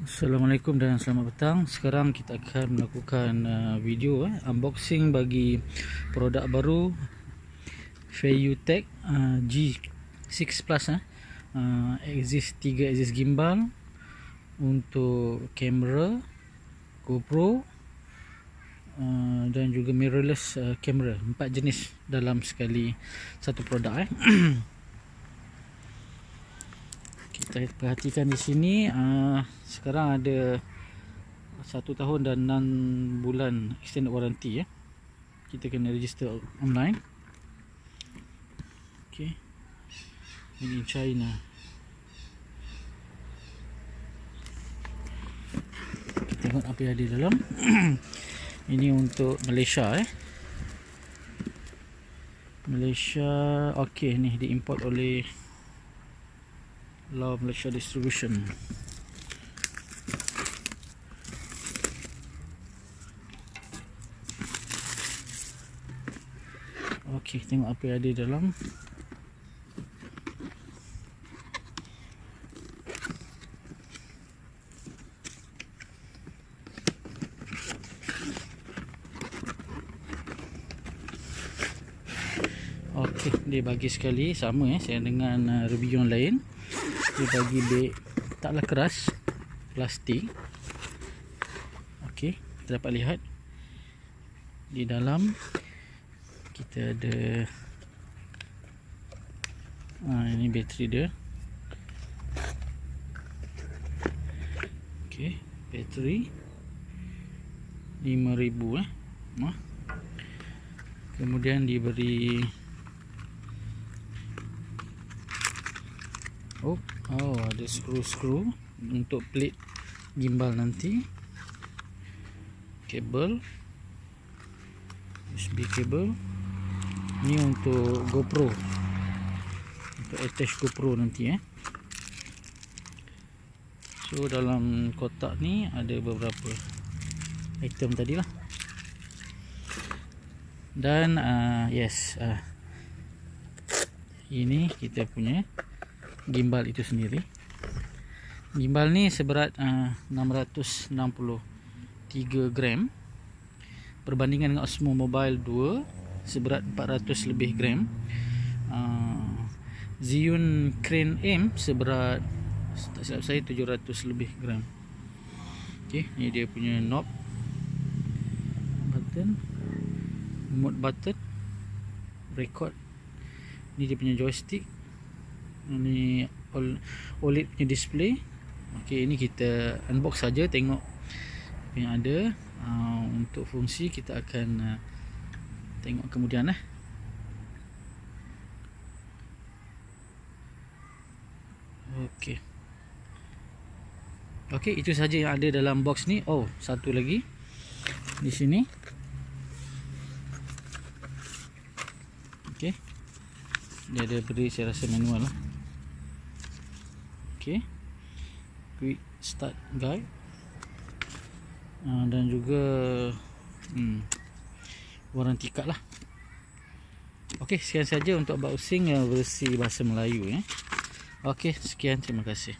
Assalamualaikum dan selamat petang. Sekarang kita akan melakukan video unboxing bagi produk baru Feiyutech G6 Plus Axis 3 axis gimbal untuk kamera GoPro dan juga mirrorless camera. 4 jenis dalam sekali satu produk Kita perhatikan di sini sekarang ada 1 tahun dan 6 bulan extended warranty Kita kena register online. Okey. Ini China. Kita tengok apa yang ada dalam. Ini untuk Malaysia Malaysia. Okey, ni diimport oleh Law Malaysia Distribution. Okey, tengok apa yang ada dalam. Okey, dia bagi sekali sama saya dengan review yang lain. Dia bagi beg taklah keras, plastik. Okey, kita dapat lihat di dalam kita ada ini bateri dia. Okey, bateri 5000 kemudian diberi ada skru untuk plate gimbal nanti. Kabel USB kabel ni untuk GoPro, untuk attach GoPro nanti So dalam kotak ni ada beberapa item tadilah. Dan ini kita punya gimbal itu sendiri. Gimbal ni seberat 663 gram berbandingan dengan Osmo Mobile 2 seberat 400 lebih gram. Zhiyun Crane M seberat, tak silap saya, 700 lebih gram. Okey, ni dia punya knob, button, remote button, record. Ni dia punya joystick. Ini OLED punya display. Okey, ini kita unbox saja, tengok apa yang ada. Untuk fungsi kita akan tengok kemudian Okey. Okey, itu saja yang ada dalam box ni. Satu lagi di sini. Okey. Dia ada beri, saya rasa manual lah. Okey. Quick start guide. Dan juga warranty card lah. Okey, sekian saja untuk unboxing versi bahasa Melayu Okey, sekian, terima kasih.